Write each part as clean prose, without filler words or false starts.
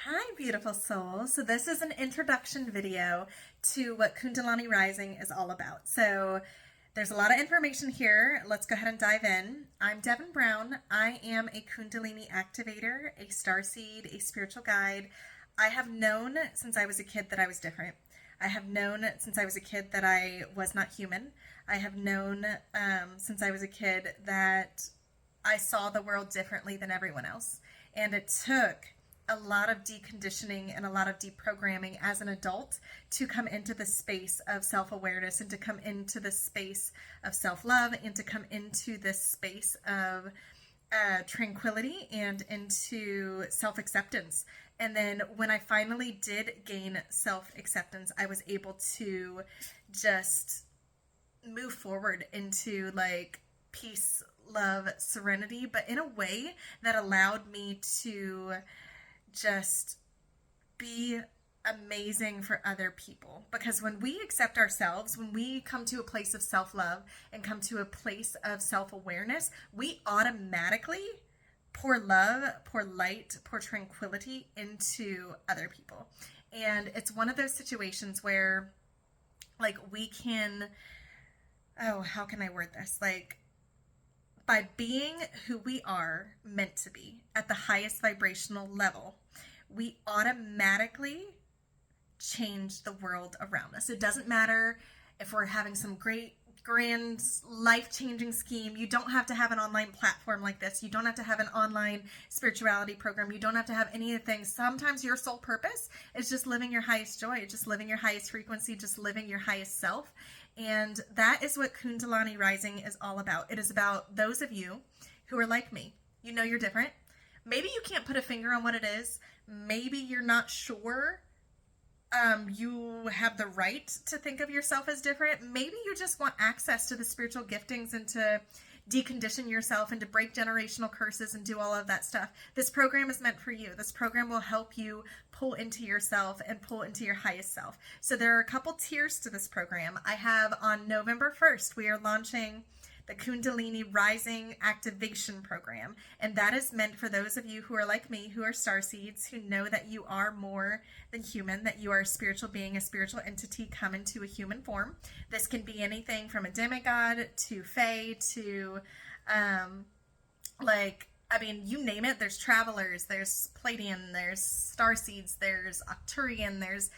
Hi, beautiful soul. So this is an introduction video to what Kundalini Rising is all about. So there's a lot of information here. Let's go ahead and dive in. I'm Devin Brown. I am a Kundalini activator, a starseed, a spiritual guide. I have known since I was a kid that I was different. I have known since I was a kid that I was not human. I have known since I was a kid that I saw the world differently than everyone else. And it took a lot of deconditioning and a lot of deprogramming as an adult to come into the space of self-awareness and to come into the space of self-love and to come into this space of tranquility and into self-acceptance. And then when I finally did gain self-acceptance, I was able to just move forward into like peace, love, serenity, but in a way that allowed me to just be amazing for other people. Because when we accept ourselves, when we come to a place of self-love and come to a place of self-awareness, we automatically pour love, pour light, pour tranquility into other people. And it's one of those situations where like we can, oh, how can I word this? Like, by being who we are meant to be at the highest vibrational level, we automatically change the world around us. It doesn't matter if we're having some great, grand, life-changing scheme. You don't have to have an online platform like this. You don't have to have an online spirituality program. You don't have to have any of the things. Sometimes your sole purpose is just living your highest joy, just living your highest frequency, just living your highest self. And that is what Kundalini Rising is all about. It is about those of you who are like me. You know you're different. Maybe you can't put a finger on what it is. Maybe you're not sure you have the right to think of yourself as different. Maybe you just want access to the spiritual giftings and to decondition yourself and to break generational curses and do all of that stuff. This program is meant for you. This program will help you pull into yourself and pull into your highest self. So there are a couple tiers to this program. I have on November 1st, we are launching the Kundalini Rising Activation Program. And that is meant for those of you who are like me, who are starseeds, who know that you are more than human, that you are a spiritual being, a spiritual entity come into a human form. This can be anything from a demigod to fae to you name it. There's travelers, there's Pleiadian, there's starseeds, there's Arcturian, there's,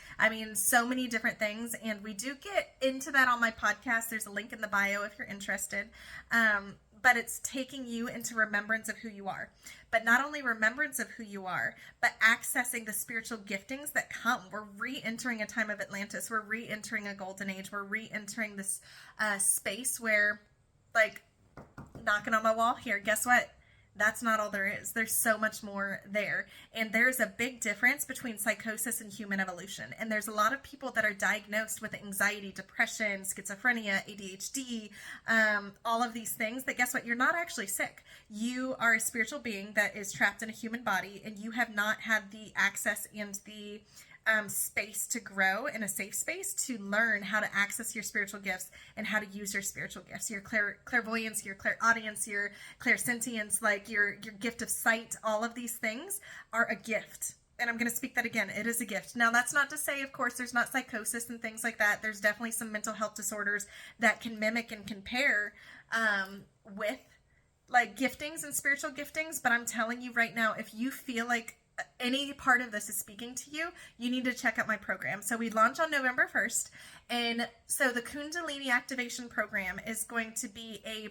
so many different things. And we do get into that on my podcast. There's a link in the bio if you're interested. But it's taking you into remembrance of who you are. But not only remembrance of who you are, but accessing the spiritual giftings that come. We're re-entering a time of Atlantis. We're re-entering a golden age. We're re-entering this space where, like, knocking on my wall here, guess what? That's not all there is. There's so much more there. And there's a big difference between psychosis and human evolution. And there's a lot of people that are diagnosed with anxiety, depression, schizophrenia, ADHD, all of these things that, guess what? You're not actually sick. You are a spiritual being that is trapped in a human body, and you have not had the access and the space to grow in a safe space to learn how to access your spiritual gifts and how to use your spiritual gifts, your clairvoyance, your clairaudience, your clairsentience, like your gift of sight. All of these things are a gift. And I'm going to speak that again. It is a gift. Now, that's not to say, of course, there's not psychosis and things like that. There's definitely some mental health disorders that can mimic and compare with like giftings and spiritual giftings. But I'm telling you right now, if you feel like any part of this is speaking to you, you need to check out my program. So we launch on November 1st. And so the Kundalini Activation Program is going to be a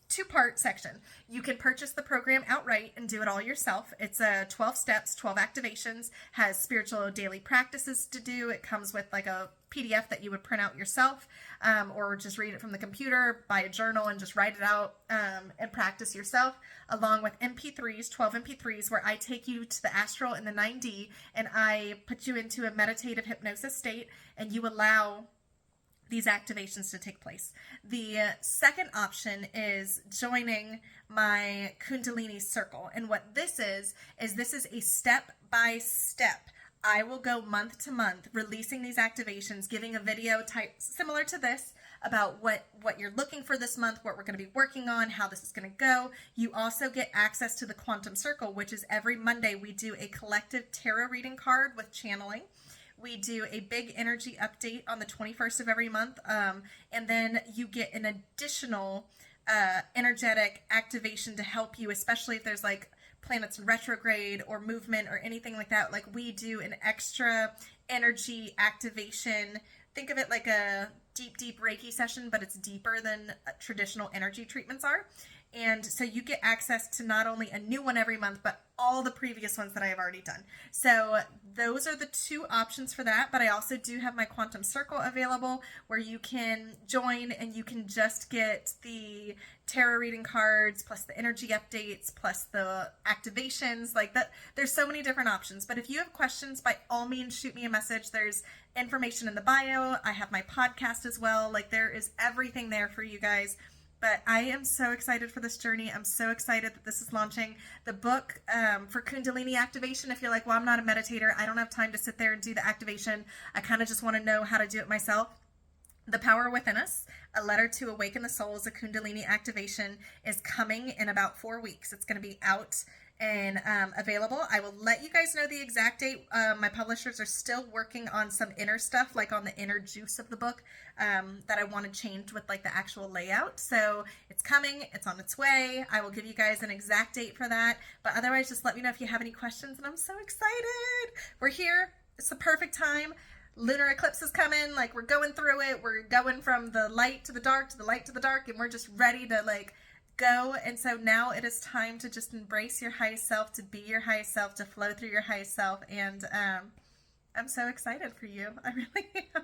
two-part section. You can purchase the program outright and do it all yourself. It's 12 steps, 12 activations, has spiritual daily practices to do. It comes with like a PDF that you would print out yourself, or just read it from the computer, buy a journal and just write it out and practice yourself, along with MP3s, 12 MP3s, where I take you to the astral and the 9D, and I put you into a meditative hypnosis state, and you allow these activations to take place. The second option is joining my Kundalini Circle. And what this is this is a step-by-step. I will go month to month releasing these activations, giving a video type similar to this about what you're looking for this month, what we're going to be working on, how this is going to go. You also get access to the Quantum Circle, which is every Monday we do a collective tarot reading card with channeling. We do a big energy update on the 21st of every month, and then you get an additional energetic activation to help you, especially if there's like planets in retrograde or movement or anything like that. Like, we do an extra energy activation. Think of it like a deep Reiki session, but it's deeper than traditional energy treatments are. And so you get access to not only a new one every month, but all the previous ones that I have already done. So those are the two options for that. But I also do have my Quantum Circle available where you can join and you can just get the tarot reading cards, plus the energy updates, plus the activations. Like that, there's so many different options. But if you have questions, by all means, shoot me a message. There's information in the bio. I have my podcast as well. Like, there is everything there for you guys. But I am so excited for this journey. I'm so excited that this is launching. The book for Kundalini activation, if you're like, well, I'm not a meditator, I don't have time to sit there and do the activation, I kind of just want to know how to do it myself. The Power Within Us, A Letter to Awaken the Soul, is a Kundalini activation, is coming in about 4 weeks. It's going to be out and available. I will let you guys know the exact date. My publishers are still working on some inner stuff, like on the inner juice of the book, that I want to change with like the actual layout. So it's coming, it's on its way. I will give you guys an exact date for that. But otherwise, just let me know if you have any questions, and I'm so excited. We're here. It's the perfect time. Lunar eclipse is coming. Like, we're going through it. We're going from the light to the dark to the light to the dark, and we're just ready to like go. And so now it is time to just embrace your highest self, to be your highest self, to flow through your highest self. And I'm so excited for you. I really am.